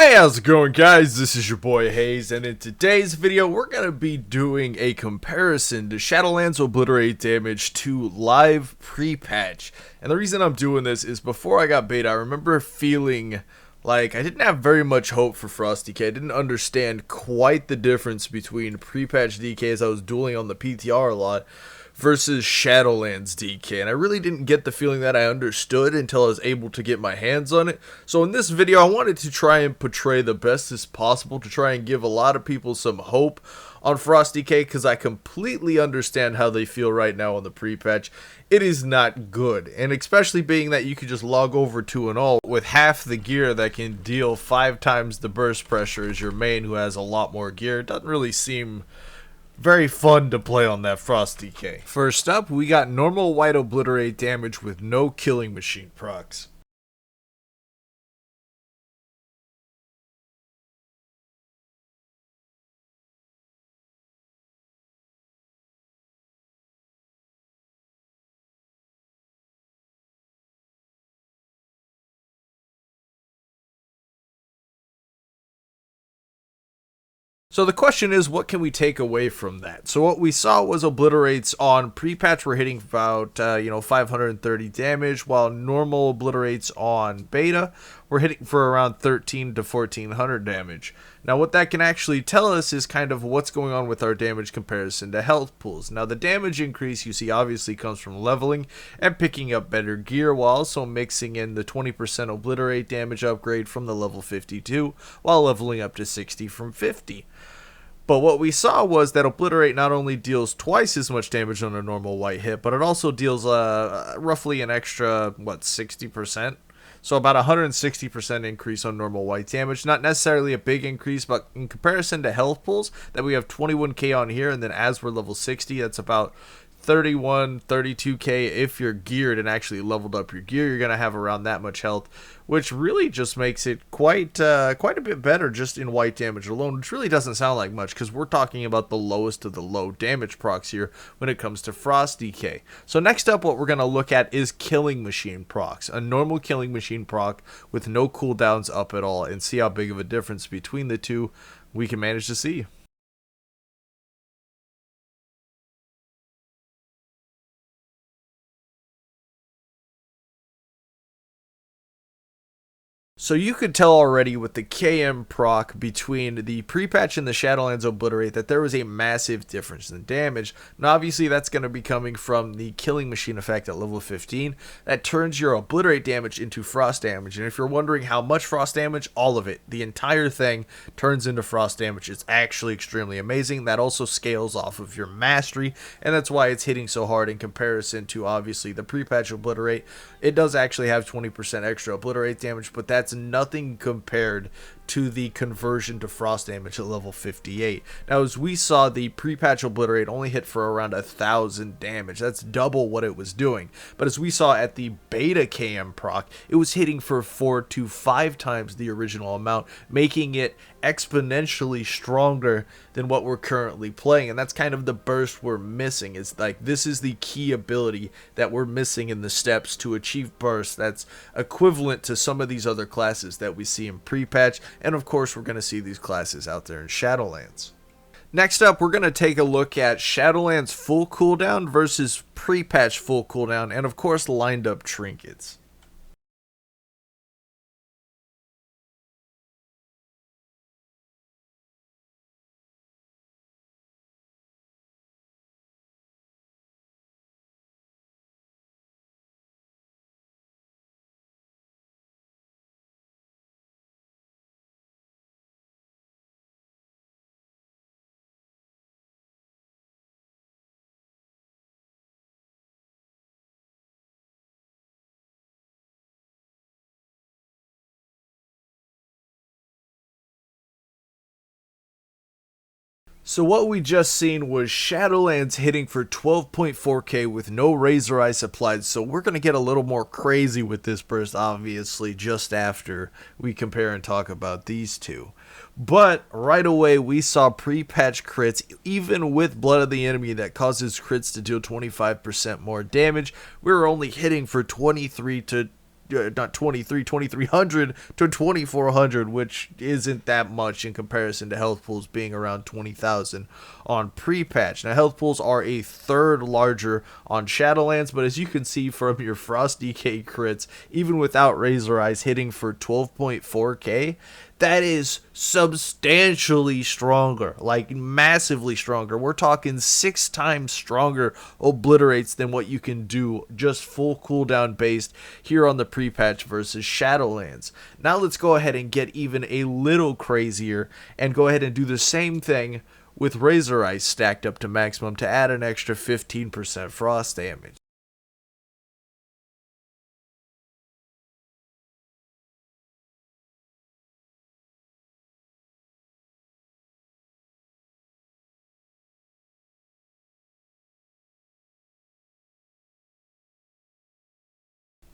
Hey, how's it going, guys? This is your boy Haze, and in today's video we're going to be doing a comparison to Shadowlands Obliterate damage to live pre-patch. And the reason I'm doing this is before I got beta, I remember feeling like I didn't have very much hope for Frost DK. I didn't understand quite the difference between pre-patch DK as I was dueling on the PTR a lot versus Shadowlands DK, and I really didn't get the feeling that I understood until I was able to get my hands on it. So in this video I wanted to try and portray the best as possible to try and give a lot of people some hope on Frost DK, because I completely understand how they feel right now on the pre-patch. It is not good, and especially being that you can just log over to an ult with half the gear that can deal 5 times the burst pressure as your main who has a lot more gear. It doesn't really seem very fun to play on that Frost DK. First up, we got normal white Obliterate damage with no killing machine procs. So the question is, what can we take away from that? So what we saw was Obliterates on pre-patch were hitting about 530 damage, while normal Obliterates on beta were hitting for around 13 to 1400 damage. Now what that can actually tell us is kind of what's going on with our damage comparison to health pools. Now the damage increase you see obviously comes from leveling and picking up better gear, while also mixing in the 20% Obliterate damage upgrade from the level 52 while leveling up to 60 from 50. But what we saw was that Obliterate not only deals twice as much damage on a normal white hit, but it also deals roughly an extra, 60%? So about 160% increase on normal white damage. Not necessarily a big increase, but in comparison to health pools, that we have 21k on here, and then as we're level 60, that's about 32k if you're geared and actually leveled up your gear. You're gonna have around that much health, which really just makes it quite a bit better just in white damage alone, which really doesn't sound like much because we're talking about the lowest of the low damage procs here when it comes to Frost DK. So next up, what we're gonna look at is killing machine procs, a normal killing machine proc with no cooldowns up at all, and see how big of a difference between the two we can manage to see. So you could tell already with the KM proc between the pre-patch and the Shadowlands Obliterate that there was a massive difference in damage. Now obviously that's going to be coming from the killing machine effect at level 15 that turns your Obliterate damage into frost damage. And if you're wondering how much frost damage, all of it, the entire thing turns into frost damage. It's actually extremely amazing. That also scales off of your mastery, and that's why it's hitting so hard in comparison to obviously the pre-patch Obliterate. It does actually have 20% extra Obliterate damage, but that's nothing compared to the conversion to frost damage at level 58. Now as we saw, the pre-patch Obliterate only hit for around 1000 damage. That's double what it was doing. But as we saw at the beta KM proc, it was hitting for 4 to 5 times the original amount, making it exponentially stronger than what we're currently playing. And that's kind of the burst we're missing. It's like this is the key ability that we're missing in the steps to achieve burst that's equivalent to some of these other classes that we see in pre-patch. And of course, we're going to see these classes out there in Shadowlands. Next up, we're going to take a look at Shadowlands full cooldown versus pre-patch full cooldown, and of course, lined up trinkets. So what we just seen was Shadowlands hitting for 12.4k with no Razor Ice applied, so we're going to get a little more crazy with this burst obviously just after we compare and talk about these two. But right away we saw pre-patch crits, even with Blood of the Enemy that causes crits to deal 25% more damage. We were only hitting for 23 to not 2300 to 2400, which isn't that much in comparison to health pools being around 20,000 on pre-patch. Now, health pools are a third larger on Shadowlands, but as you can see from your Frost DK crits, even without Razor Eyes hitting for 12.4k, that is substantially stronger, like massively stronger. We're talking 6 times stronger obliterates than what you can do just full cooldown based here on the pre-patch versus Shadowlands. Now let's go ahead and get even a little crazier and go ahead and do the same thing with Razor Eyes stacked up to maximum to add an extra 15% frost damage.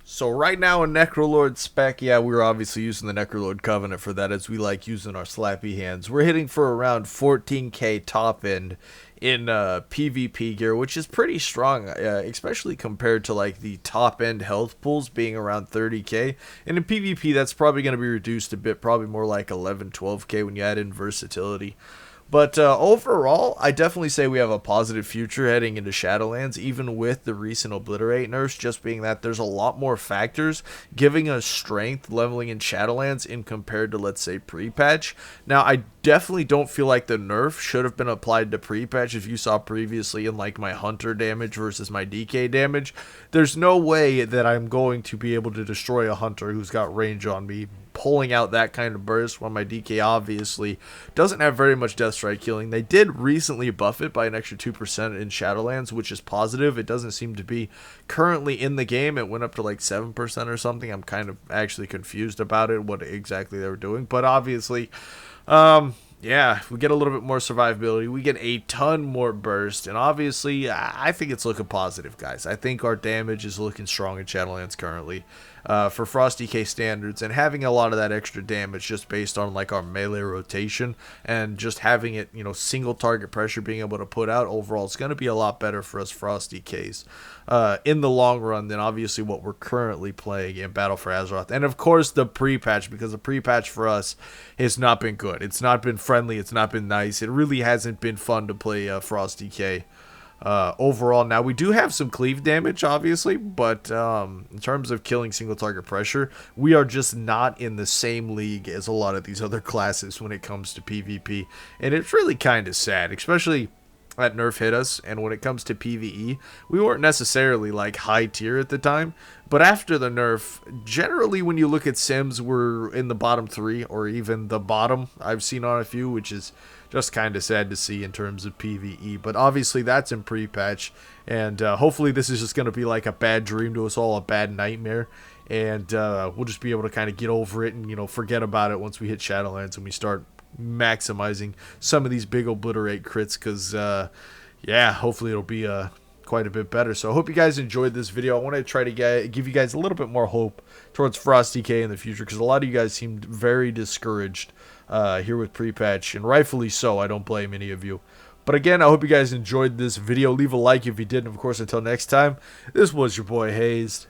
So right now in Necrolord spec, yeah, we're obviously using the Necrolord Covenant for that, as we like using our slappy hands. We're hitting for around 14k top end in PvP gear, which is pretty strong, especially compared to like the top end health pools being around 30k. And in PvP, that's probably going to be reduced a bit, probably more like 11-12k when you add in versatility. But overall, I definitely say we have a positive future heading into Shadowlands, even with the recent Obliterate nerfs, just being that there's a lot more factors giving us strength leveling in Shadowlands in compared to, let's say, pre-patch. Now, I definitely don't feel like the nerf should have been applied to pre-patch. If you saw previously in like my Hunter damage versus my DK damage, there's no way that I'm going to be able to destroy a Hunter who's got range on me, pulling out that kind of burst when my DK obviously doesn't have very much death strike killing. They did recently buff it by an extra 2% in Shadowlands, which is positive. It doesn't seem to be currently in the game. It went up to like 7% or something. I'm kind of actually confused about it, what exactly they were doing. But obviously, yeah, we get a little bit more survivability. We get a ton more burst. And obviously, I think it's looking positive, guys. I think our damage is looking strong in Shadowlands currently. For Frost DK standards, and having a lot of that extra damage just based on like our melee rotation and just having it, you know, single target pressure being able to put out overall, it's going to be a lot better for us Frost DKs in the long run than obviously what we're currently playing in Battle for Azeroth. And of course the pre-patch, because the pre-patch for us has not been good. It's not been friendly. It's not been nice. It really hasn't been fun to play Frost DK. Overall, now we do have some cleave damage obviously, but in terms of killing single target pressure, we are just not in the same league as a lot of these other classes when it comes to PvP, and it's really kind of sad, especially that nerf hit us. And when it comes to PvE, we weren't necessarily like high tier at the time, but after the nerf, generally when you look at sims, we're in the bottom 3 or even the bottom. I've seen on a few, which is just kind of sad to see in terms of PvE. But obviously that's in pre-patch, and hopefully this is just going to be like a bad dream to us all, a bad nightmare, and we'll just be able to kind of get over it and, you know, forget about it once we hit Shadowlands and we start maximizing some of these big Obliterate crits, because yeah, hopefully it'll be quite a bit better. So I hope you guys enjoyed this video. I want to try to give you guys a little bit more hope towards Frost DK in the future, because a lot of you guys seemed very discouraged here with pre-patch, and rightfully so. I don't blame any of you. But again, I hope you guys enjoyed this video. Leave a like if you did, and of course, until next time, this was your boy Hazzed.